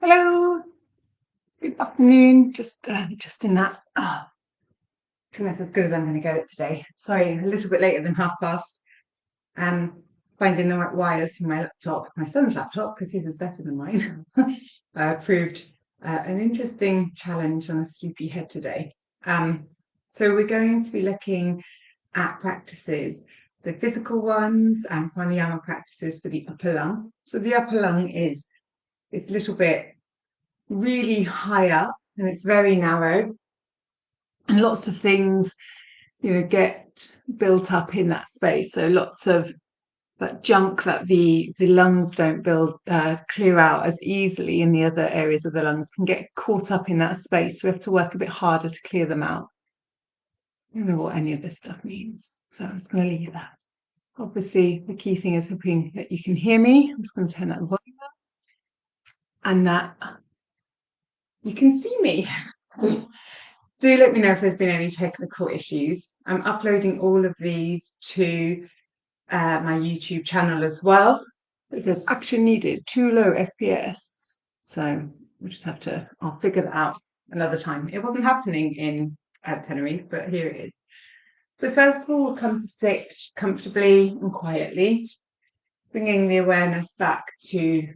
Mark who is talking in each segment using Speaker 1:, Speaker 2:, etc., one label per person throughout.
Speaker 1: Hello, good afternoon. Just in that. I think that's as good as I'm going to get it today. Sorry, a little bit later than past. Finding the right wires for my laptop, my son's laptop, because his is better than mine, proved an interesting challenge on a sleepy head today. So we're going to be looking at practices, the physical ones and pranayama practices for the upper lung. So the upper lung is this little bit really high up and it's very narrow, and lots of things get built up in that space. So lots of that junk that the lungs don't clear out as easily in the other areas of the lungs can get caught up in that space. We have to work a bit harder to clear them out. I don't know what any of this stuff means, so I'm just going to leave that. Obviously the key thing is hoping that you can hear me. I'm just going to turn that volume up and that you can see me. Do let me know if there's been any technical issues. I'm uploading all of these to my YouTube channel as well. It says action needed, too low FPS. So we'll just have to, I'll figure that out another time. It wasn't happening in Tenerife, but here it is. So first of all, we'll come to sit comfortably and quietly, bringing the awareness back to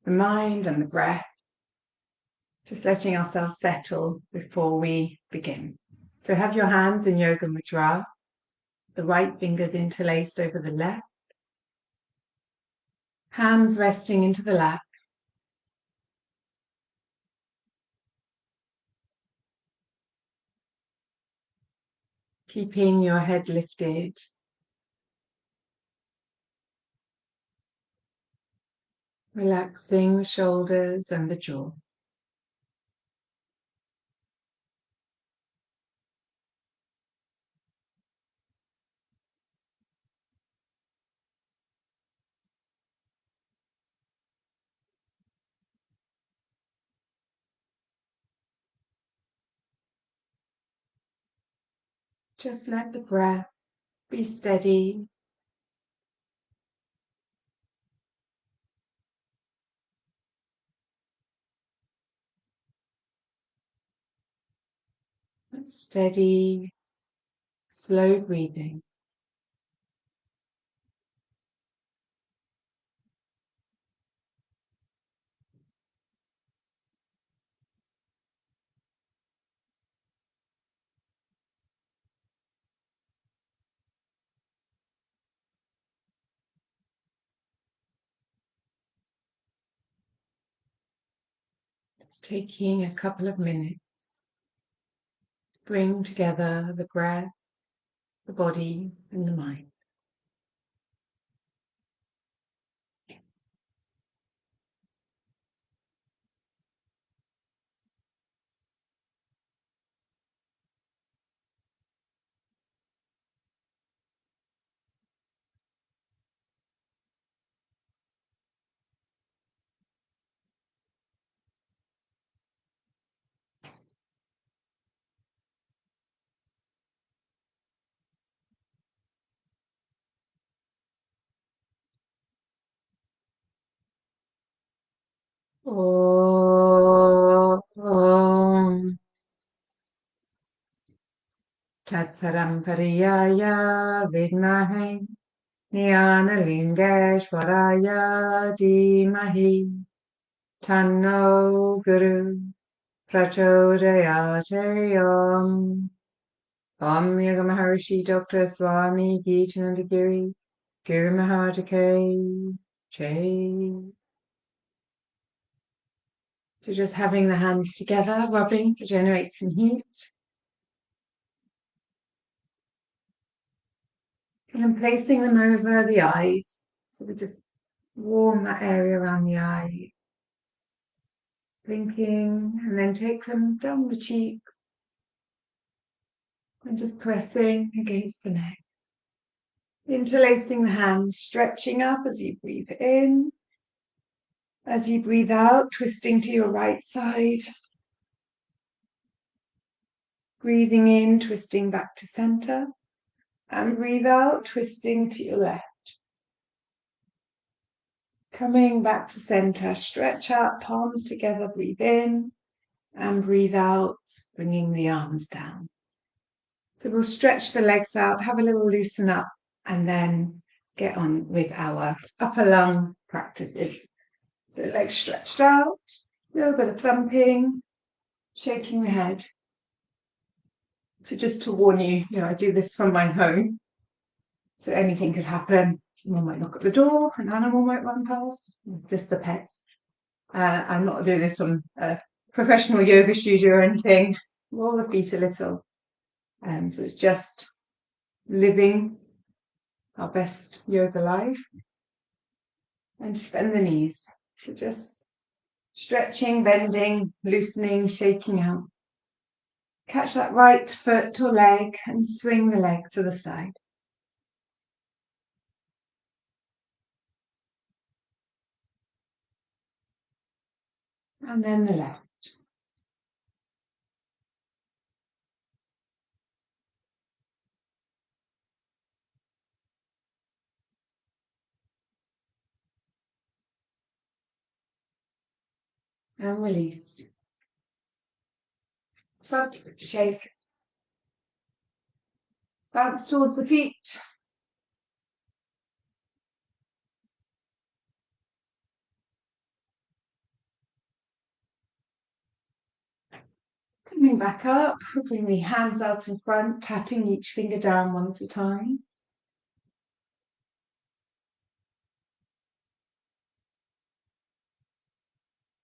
Speaker 1: the mind and the breath. Just letting ourselves settle before we begin. So have your hands in Yoga Mudra, the right fingers interlaced over the left, hands resting into the lap. Keeping your head lifted. Relaxing the shoulders and the jaw. Just let the breath be steady. Steady, slow breathing. It's taking a couple of minutes to bring together the breath, the body, and the mind. Om Tat Parampariyaya Vidmahe Jnanalingeshwaraya Dhimahi Tanno Guru Prachodayate Om Yoga Maharishi Dr. Swami Geetanandagiri Guru Mahadake Jai. So just having the hands together, rubbing to generate some heat. And then placing them over the eyes. So we just warm that area around the eye. Blinking, and then take them down the cheeks. And just pressing against the neck. Interlacing the hands, stretching up as you breathe in. As you breathe out, twisting to your right side. Breathing in, twisting back to center. And breathe out, twisting to your left. Coming back to center, stretch out, palms together, breathe in and breathe out, bringing the arms down. So we'll stretch the legs out, have a little loosen up, and then get on with our upper lung practices. So legs stretched out, a little bit of thumping, shaking the head. So just to warn you, I do this from my home. So anything could happen. Someone might knock at the door, an animal might run past, just the pets. I'm not doing this from a professional yoga studio or anything. Roll the feet a little. So it's just living our best yoga life. And just bend the knees. So just stretching, bending, loosening, shaking out. Catch that right foot or leg and swing the leg to the side. And then the left. And release. Front, shake. Bounce towards the feet. Coming back up, bring the hands out in front, tapping each finger down one at a time.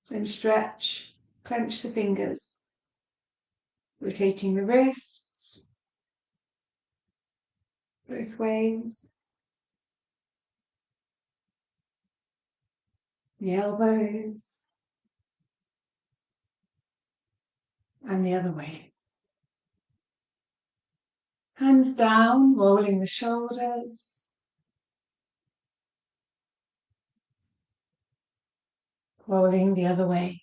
Speaker 1: Then stretch, clench the fingers, rotating the wrists both ways, the elbows, and the other way. Hands down, rolling the shoulders, rolling the other way.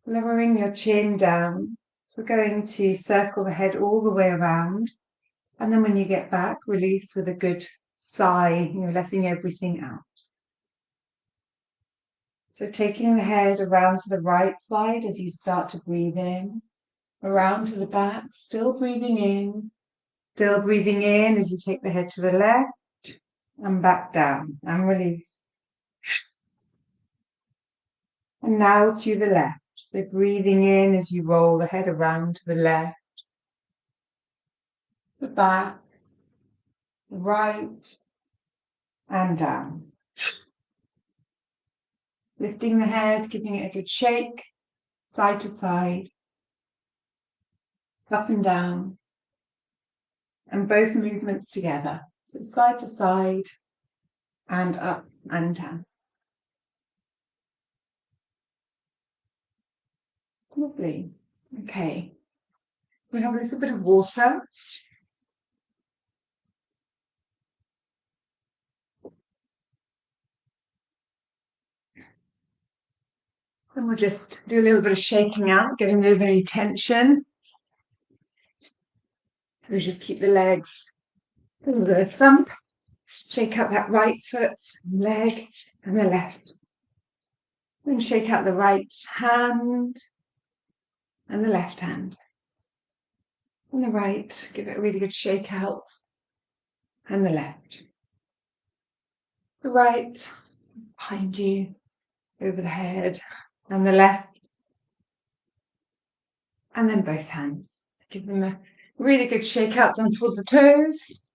Speaker 1: Lowering your chin down. So we're going to circle the head all the way around. And then when you get back, release with a good sigh, letting everything out. So taking the head around to the right side as you start to breathe in, around to the back, still breathing in as you take the head to the left and back down and release. And now to the left. So breathing in as you roll the head around to the left, the back, the right, and down. Lifting the head, giving it a good shake, side to side, up and down, and both movements together. So side to side, and up and down. Lovely. Okay. We have a little bit of water. And we'll just do a little bit of shaking out, getting rid of any tension. So we just keep the legs, a little bit of thump, shake out that right foot, leg, and the left. Then shake out the right hand and the left hand. And the right, give it a really good shake out. And the left. The right, behind you, over the head, and the left. And then both hands. Give them a really good shake out down towards the toes.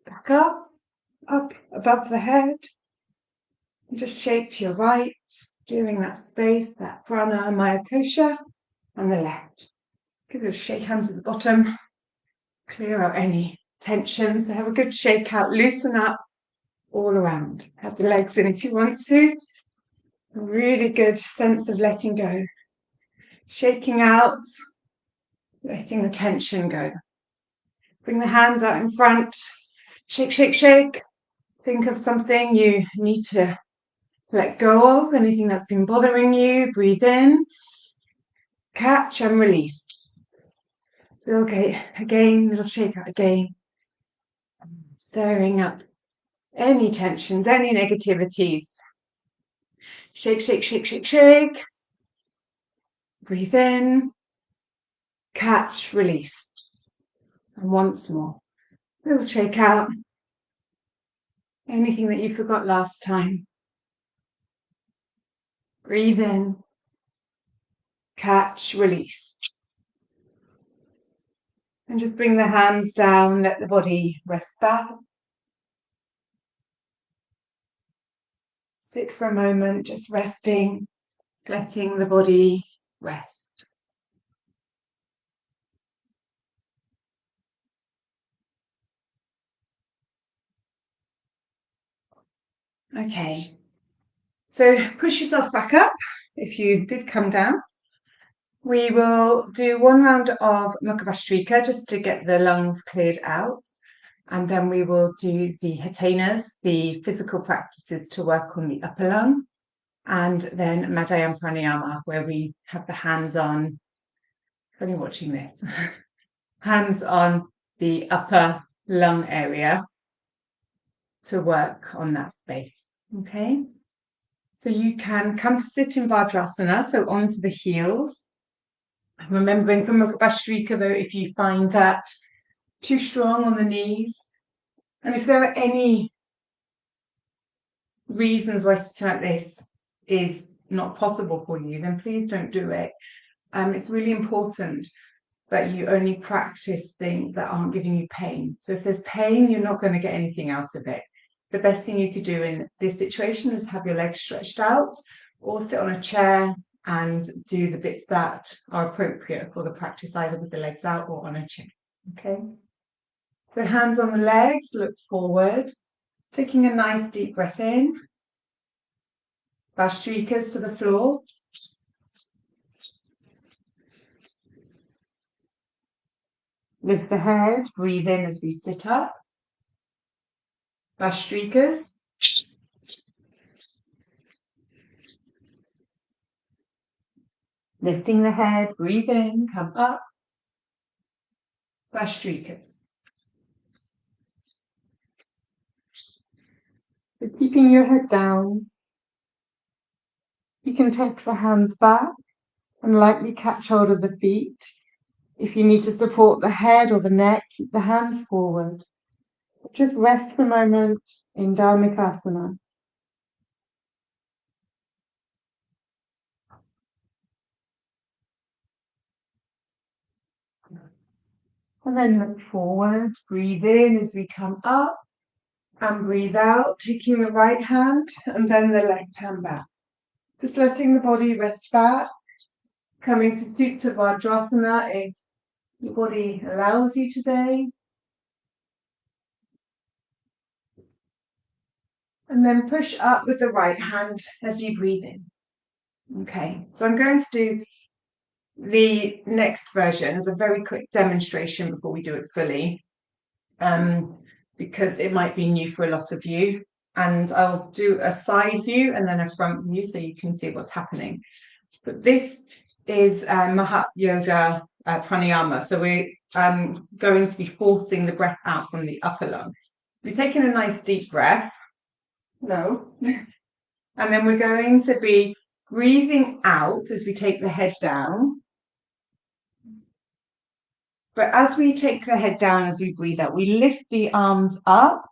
Speaker 1: Back up above the head. And just shake to your right, clearing that space, that prana, maya kosha, and the left. Give it a shake hands at the bottom. Clear out any tension. So have a good shake out, loosen up all around. Have the legs in if you want to. A really good sense of letting go. Shaking out, letting the tension go. Bring the hands out in front. Shake, shake, shake. Think of something you need to let go of, anything that's been bothering you. Breathe in. Catch and release. Okay, again, little shake out again. Stirring up any tensions, any negativities. Shake, shake, shake, shake, shake. Breathe in, catch, release. And once more, little shake out. Anything that you forgot last time. Breathe in, catch, release. And just bring the hands down, let the body rest back. Sit for a moment, just resting, letting the body rest. Okay, so push yourself back up if you did come down. We will do one round of Mukha Bhastrika just to get the lungs cleared out. And then we will do the hatanas, the physical practices to work on the upper lung. And then Adhyam Pranayama, where we have the hands on, funny watching this, hands on the upper lung area to work on that space. Okay, so you can come to sit in Vajrasana, so onto the heels. Remembering from Mukha Bhastrika though, if you find that too strong on the knees, and if there are any reasons why sitting like this is not possible for you, then please don't do it. It's really important that you only practice things that aren't giving you pain. So if there's pain, you're not going to get anything out of it. The best thing you could do in this situation is have your legs stretched out or sit on a chair and do the bits that are appropriate for the practice, either with the legs out or on a chair. Okay. So hands on the legs, look forward, taking a nice deep breath in. Bhastrikas to the floor. Lift the head, breathe in as we sit up. Bhastrikas. Lifting the head, breathe in, come up. Bhastrikas. So keeping your head down, you can take the hands back and lightly catch hold of the feet. If you need to support the head or the neck, keep the hands forward. Just rest for a moment in Asana. And then look forward, breathe in as we come up, and breathe out, taking the right hand and then the left hand back. Just letting the body rest back, coming to Supta Vajrasana if your body allows you today. And then push up with the right hand as you breathe in. Okay, so I'm going to do the next version as a very quick demonstration before we do it fully, because it might be new for a lot of you. And I'll do a side view and then a front view so you can see what's happening. But this is Mahat Yoga Pranayama. So we're going to be forcing the breath out from the upper lung. We're taking a nice deep breath. No. And then we're going to be breathing out as we take the head down. But as we take the head down, as we breathe out, we lift the arms up.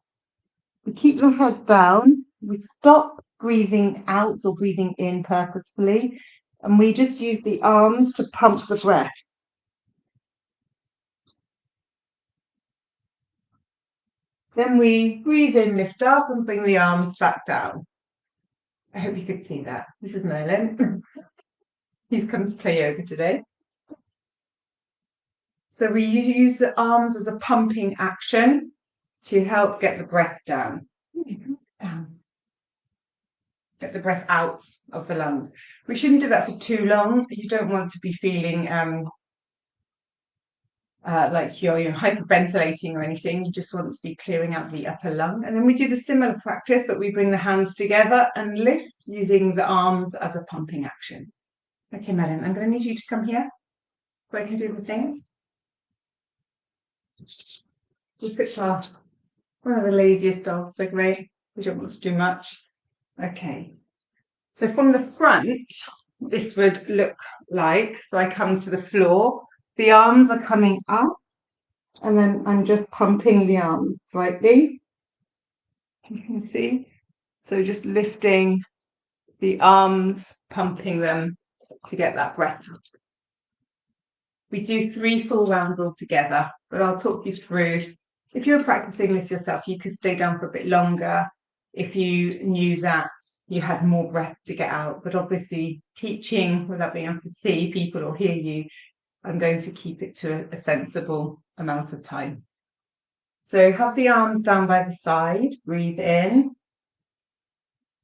Speaker 1: We keep the head down. We stop breathing out or breathing in purposefully. And we just use the arms to pump the breath. Then we breathe in, lift up, and bring the arms back down. I hope you could see that. This is Merlin. He's come to play yoga today. So we use the arms as a pumping action to help get the breath down. Get the breath out of the lungs. We shouldn't do that for too long. You don't want to be feeling like you're hyperventilating or anything. You just want to be clearing out the upper lung. And then we do the similar practice, but we bring the hands together and lift using the arms as a pumping action. Okay, Madeline, I'm going to need you to come here so I can do the things. We put our One of the laziest dogs, they're great. We don't want to do much. Okay. So from the front, this would look like, so I come to the floor, the arms are coming up, and then I'm just pumping the arms slightly. You can see. So just lifting the arms, pumping them to get that breath. We do 3 full rounds altogether, but I'll talk you through. If you're practicing this yourself, you could stay down for a bit longer if you knew that you had more breath to get out. But obviously, teaching without being able to see people or hear you, I'm going to keep it to a sensible amount of time. So have the arms down by the side, breathe in.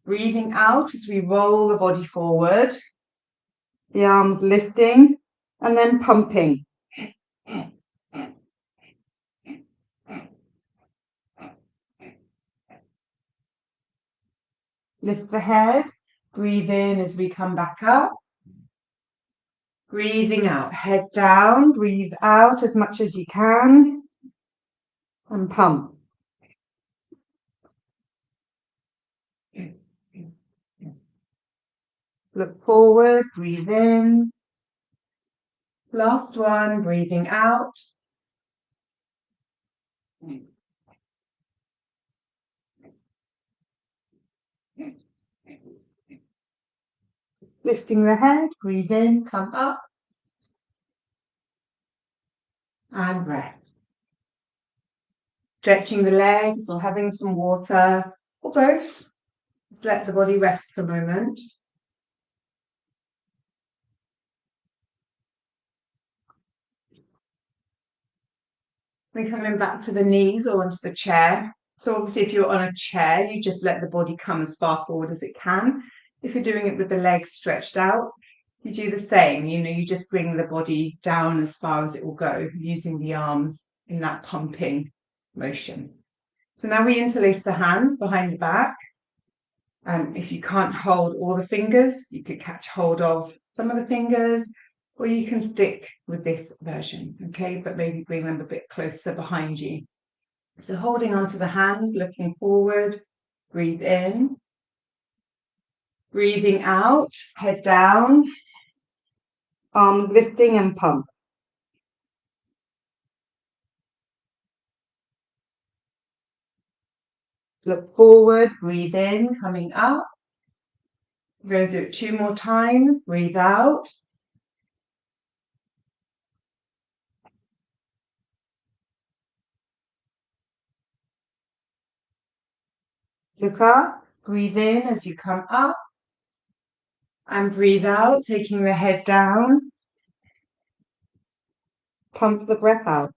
Speaker 1: Breathing out as we roll the body forward, the arms lifting and then pumping. Lift the head, breathe in as we come back up. Breathing out, head down, breathe out as much as you can, and pump. Look forward, breathe in. Last one, breathing out. Lifting the head, breathe in, come up, and rest. Stretching the legs or having some water, or both. Just let the body rest for a moment. We're coming back to the knees or onto the chair. So obviously if you're on a chair, you just let the body come as far forward as it can. If you're doing it with the legs stretched out, you do the same. You just bring the body down as far as it will go, using the arms in that pumping motion. So now we interlace the hands behind the back. If you can't hold all the fingers, you could catch hold of some of the fingers, or you can stick with this version, okay? But maybe bring them a bit closer behind you. So holding onto the hands, looking forward, breathe in. Breathing out, head down, arms lifting and pump. Look forward, breathe in, coming up. We're going to do it 2 more times, breathe out. Look up, breathe in as you come up. And breathe out, taking the head down. Pump the breath out.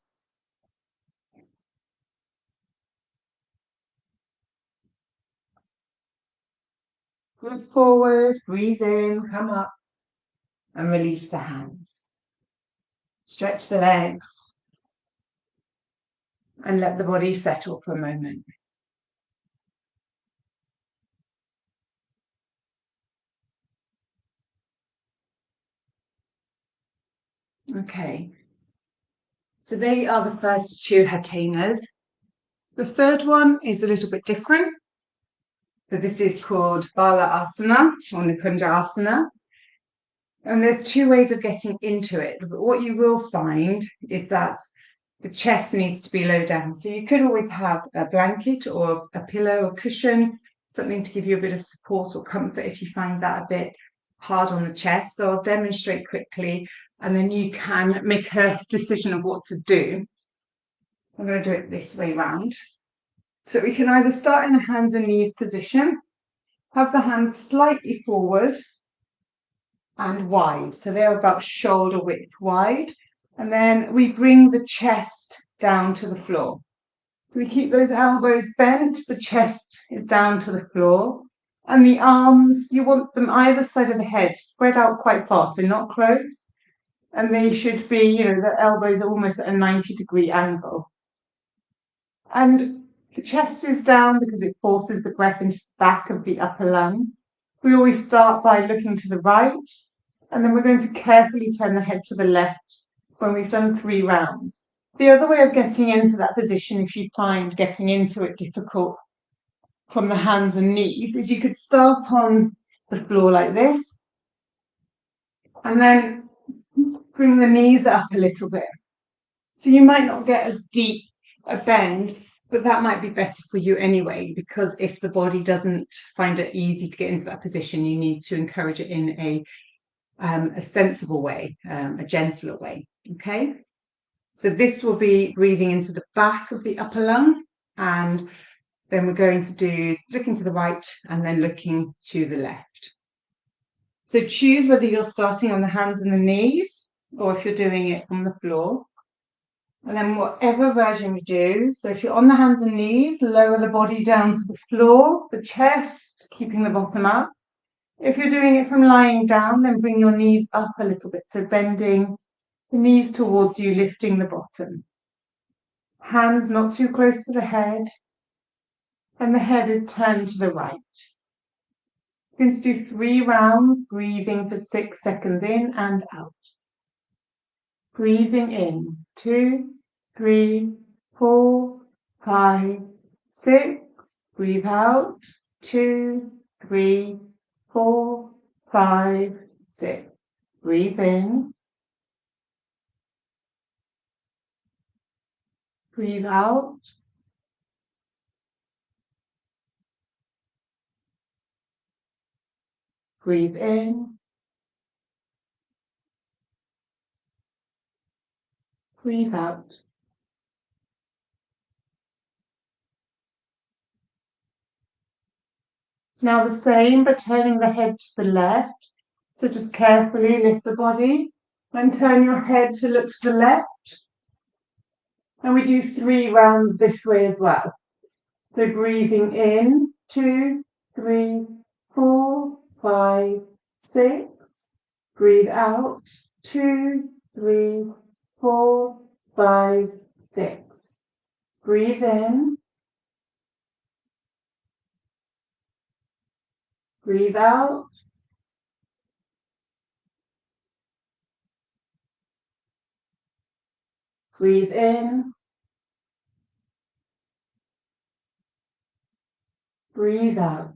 Speaker 1: Look forward, breathe in, come up, and release the hands. Stretch the legs, and let the body settle for a moment. Okay, so they are the first 2 hatanas. The third one is a little bit different. So this is called Bala Asana or Nikunja Asana. And there's 2 ways of getting into it. But what you will find is that the chest needs to be low down. So you could always have a blanket or a pillow or cushion, something to give you a bit of support or comfort if you find that a bit hard on the chest. So I'll demonstrate quickly and then you can make a decision of what to do. So I'm going to do it this way round. So we can either start in a hands and knees position, have the hands slightly forward and wide. So they're about shoulder width wide. And then we bring the chest down to the floor. So we keep those elbows bent, the chest is down to the floor. And the arms, you want them either side of the head, spread out quite far, so not close. And they should be, the elbows are almost at a 90-degree angle. And the chest is down because it forces the breath into the back of the upper lung. We always start by looking to the right, and then we're going to carefully turn the head to the left when we've done 3 rounds. The other way of getting into that position, if you find getting into it difficult from the hands and knees, is you could start on the floor like this and then bring the knees up a little bit. So you might not get as deep a bend, but that might be better for you anyway, because if the body doesn't find it easy to get into that position, you need to encourage it in a sensible way, a gentler way, okay? So this will be breathing into the back of the upper lung, and then we're going to do looking to the right and then looking to the left. So choose whether you're starting on the hands and the knees or if you're doing it on the floor. And then whatever version you do, so if you're on the hands and knees, lower the body down to the floor, the chest, keeping the bottom up. If you're doing it from lying down, then bring your knees up a little bit, so bending the knees towards you, lifting the bottom. Hands not too close to the head, and the head is turned to the right. You're going to do 3 rounds, breathing for 6 seconds in and out. Breathing in, 2, 3, 4, 5, 6. Breathe out, 2, 3, 4, 5, 6. Breathe in. Breathe out. Breathe in. Breathe out. Now the same, but turning the head to the left. So just carefully lift the body and turn your head to look to the left. And we do 3 rounds this way as well. So breathing in, 2, 3, 4, 5, 6. Breathe out, 2, 3, 4, 5, 6. Breathe in. Breathe out. Breathe in. Breathe out.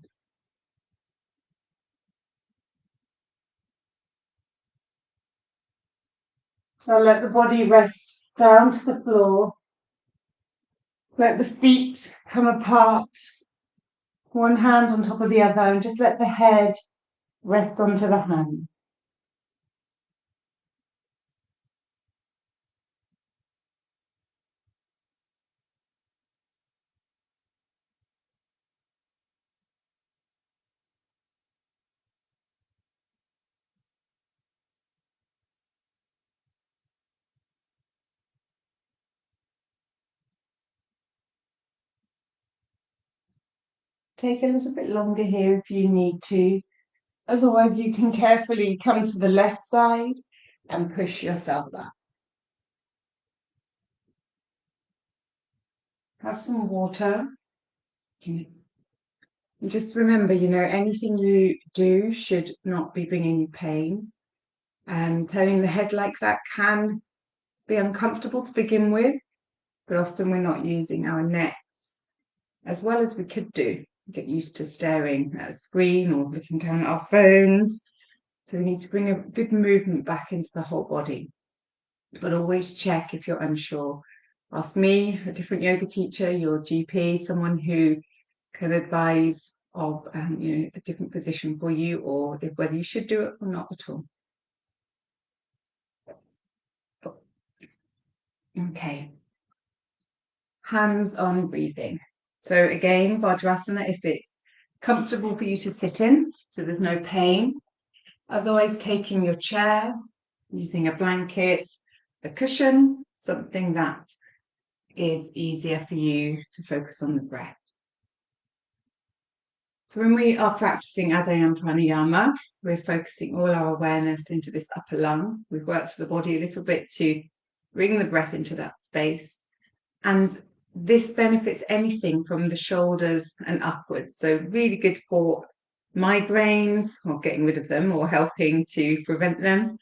Speaker 1: Now let the body rest down to the floor. Let the feet come apart, one hand on top of the other, and just let the head rest onto the hands. Take a little bit longer here if you need to. Otherwise, you can carefully come to the left side and push yourself up. Have some water. And just remember, anything you do should not be bringing you pain. And turning the head like that can be uncomfortable to begin with, but often we're not using our necks as well as we could do. Get used to staring at a screen or looking down at our phones. So we need to bring a good movement back into the whole body. But always check if you're unsure. Ask me, a different yoga teacher, your GP, someone who can advise of a different position for you, or whether you should do it or not at all. Okay. Hands-on breathing. So again, Vajrasana, if it's comfortable for you to sit in, so there's no pain. Otherwise, taking your chair, using a blanket, a cushion, something that is easier for you to focus on the breath. So when we are practicing Adhyam Pranayama, we're focusing all our awareness into this upper lung. We've worked the body a little bit to bring the breath into that space. And this benefits anything from the shoulders and upwards. So really good for migraines, or getting rid of them, or helping to prevent them.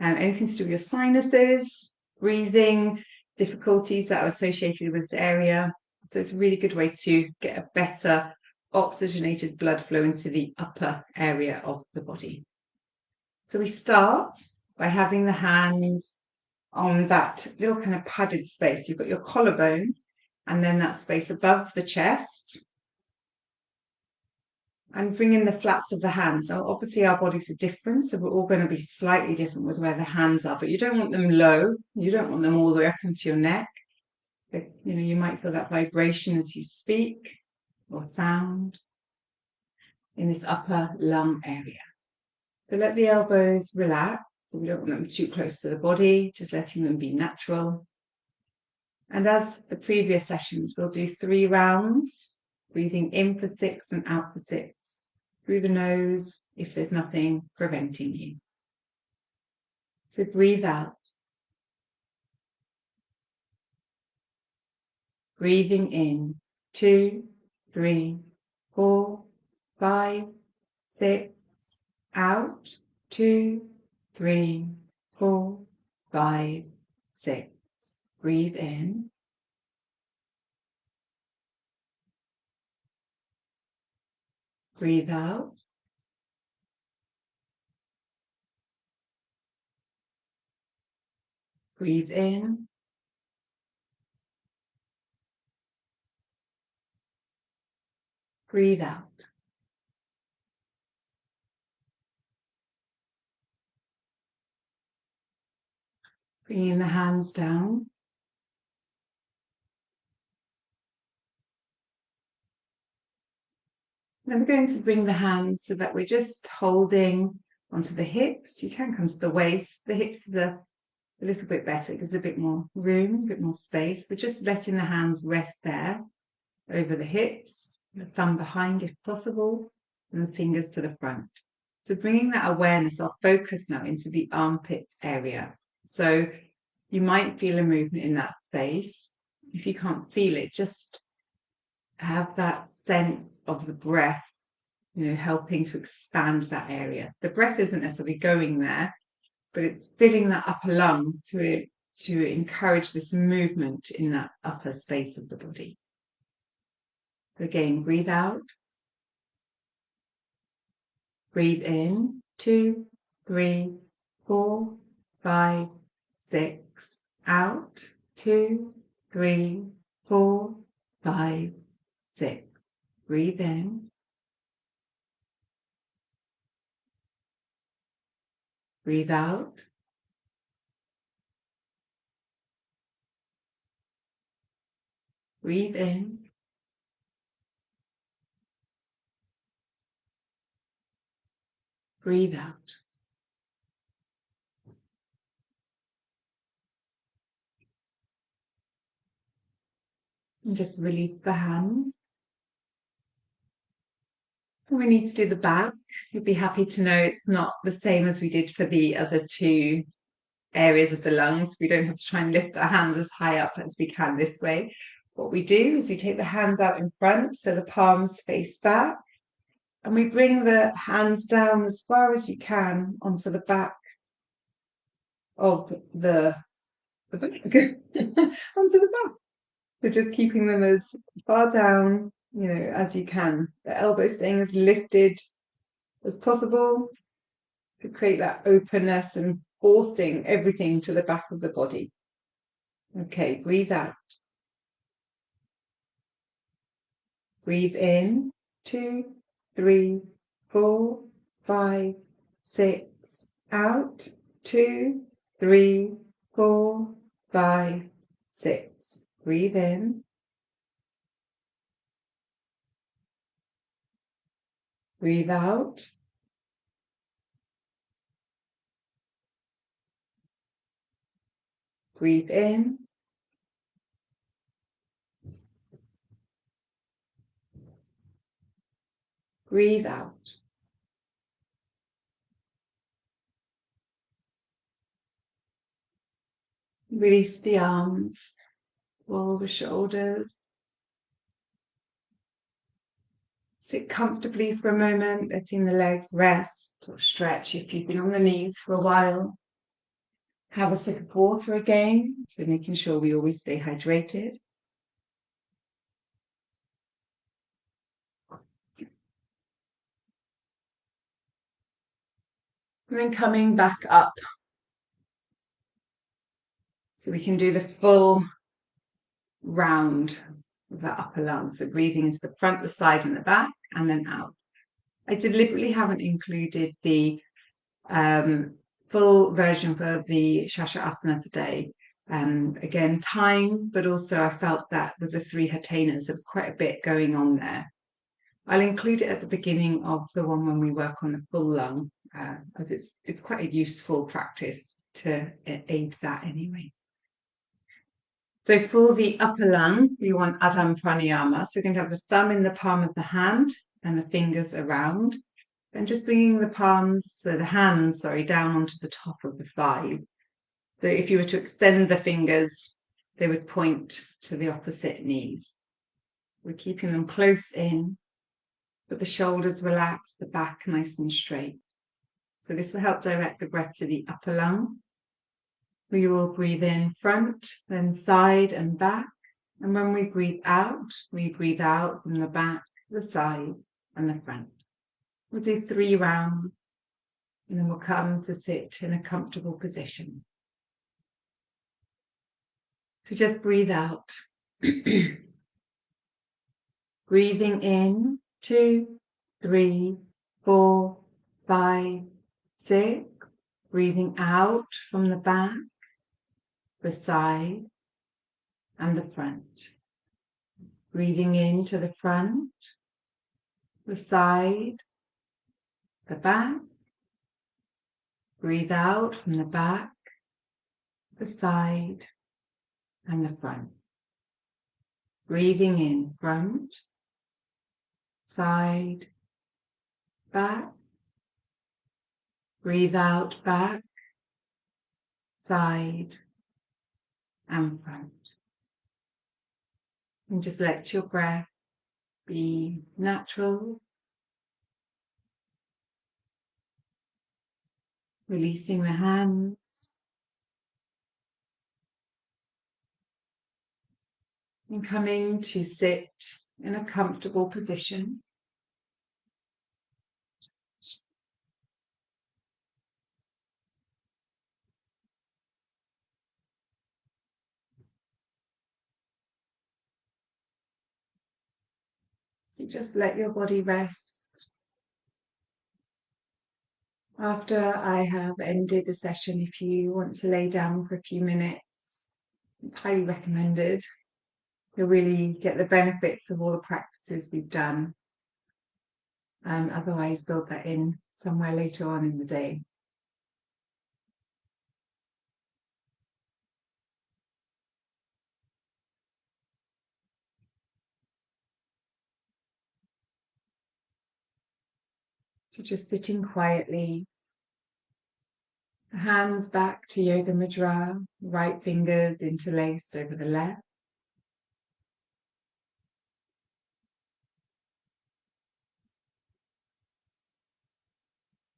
Speaker 1: Anything to do with your sinuses, breathing, difficulties that are associated with this area. So it's a really good way to get a better oxygenated blood flow into the upper area of the body. So we start by having the hands on that little kind of padded space. You've got your collarbone and then that space above the chest. And bring in the flats of the hands. So obviously our bodies are different, so we're all going to be slightly different with where the hands are, but you don't want them low. You don't want them all the way up into your neck. But, you might feel that vibration as you speak or sound in this upper lung area. So let the elbows relax. So we don't want them too close to the body, just letting them be natural. And as the previous sessions, we'll do 3 rounds, breathing in for 6 and out for 6. Through the nose if there's nothing preventing you. So breathe out. Breathing in, 2, 3, 4, 5, 6. Out, 2, 3, 4, 5, 6. Breathe in. Breathe out. Breathe in. Breathe out. Bringing the hands down. Then we're going to bring the hands so that we're just holding onto the hips. You can come to the waist. The hips are a little bit better. It gives a bit more room, a bit more space. We're just letting the hands rest there over the hips, the thumb behind if possible, and the fingers to the front. So bringing that awareness, our focus now into the armpits area. So you might feel a movement in that space. If you can't feel it, just have that sense of the breath, helping to expand that area. The breath isn't necessarily going there, but it's filling that upper lung to encourage this movement in that upper space of the body. Again, breathe out. Breathe in, 2, 3, 4, 5, 6. Out, 2, 3, 4, 5, 6. Breathe in. Breathe out. Breathe in. Breathe out. And just release the hands. We need to do the back. You'd be happy to know it's not the same as we did for the other 2 areas of the lungs. We don't have to try and lift the hands as high up as we can this way. What we do is we take the hands out in front so the palms face back, and we bring the hands down as far as you can onto the back of the back. Onto the back. So just keeping them as far down, as you can. The elbows staying as lifted as possible to create that openness and forcing everything to the back of the body. Okay, breathe out. Breathe in, 2, 3, 4, 5, 6. Out, 2, 3, 4, 5, 6. Breathe in. Breathe out. Breathe in. Breathe out. Release the arms, swell the shoulders. Sit comfortably for a moment, letting the legs rest or stretch if you've been on the knees for a while. have a sip of water again, so making sure we always stay hydrated. And then coming back up, so we can do the full round of that upper lung. So breathing into the front, the side, and the back, and then out. I deliberately haven't included the full version for the Asana today. Again, time, but also I felt that with the 3 Hatanas, there was quite a bit going on there. I'll include it at the beginning of the one when we work on the full lung, as it's quite a useful practice to aid that anyway. So for the upper lung, we want Adhyam Pranayama. So we're going to have the thumb in the palm of the hand and the fingers around. And just bringing the palms, so the hands, down onto the top of the thighs. So if you were to extend the fingers, they would point to the opposite knees. We're keeping them close in, but the shoulders relaxed, the back nice and straight. So this will help direct the breath to the upper lung. We will breathe in front, then side and back. And when we breathe out from the back, the sides, and the front. We'll do 3 rounds, and then we'll come to sit in a comfortable position. So just breathe out. Breathing in, 2, 3, 4, 5, 6. Breathing out from the back, the side, and the front. Breathing into the front, the side, the back. Breathe out from the back, the side, and the front. Breathing in front, side, back. Breathe out back, side, and front. And just let your breath be natural. Releasing the hands. And coming to sit in a comfortable position. So just let your body rest. After I have ended the session, if you want to lay down for a few minutes, it's highly recommended. You'll really get the benefits of all the practices we've done. And otherwise build that in somewhere later on in the day. So just sitting quietly, hands back to Yoga Mudra, right fingers interlaced over the left.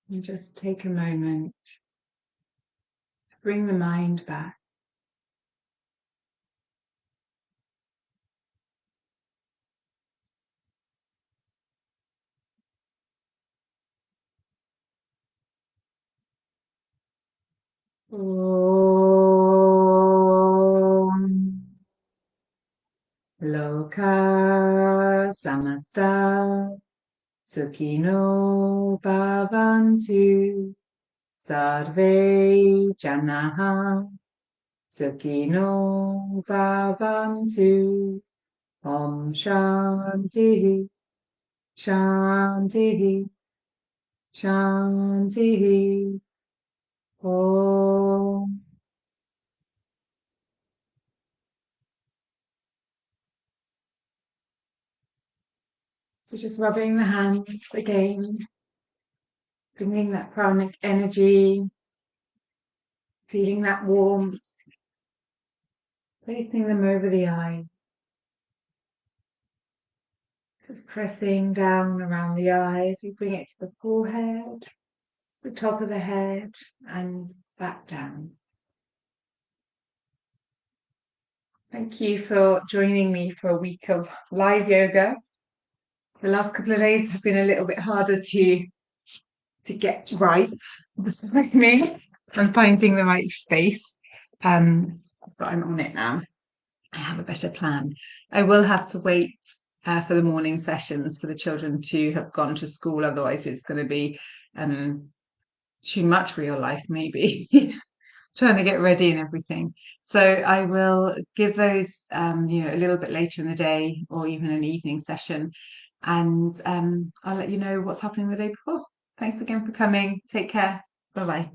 Speaker 1: And just take a moment to bring the mind back. Om Loka Samasta Sukhino Bhavantu Sarve Janaha Sukhino Bhavantu Om Shanti Shanti Shanti Om. So just rubbing the hands again, bringing that pranic energy, feeling that warmth, placing them over the eyes. Just pressing down around the eyes. We bring it to the forehead, the top of the head, and back down. Thank you for joining me for a week of live yoga. The last couple of days have been a little bit harder to get right this morning and finding the right space. But I'm on it now. I have a better plan. I will have to wait for the morning sessions for the children to have gone to school. Otherwise, it's going to be too much real life, maybe. Trying to get ready and everything. So I will give those, a little bit later in the day or even an evening session. And I'll let you know what's happening the day before. Thanks again for coming. Take care. Bye bye.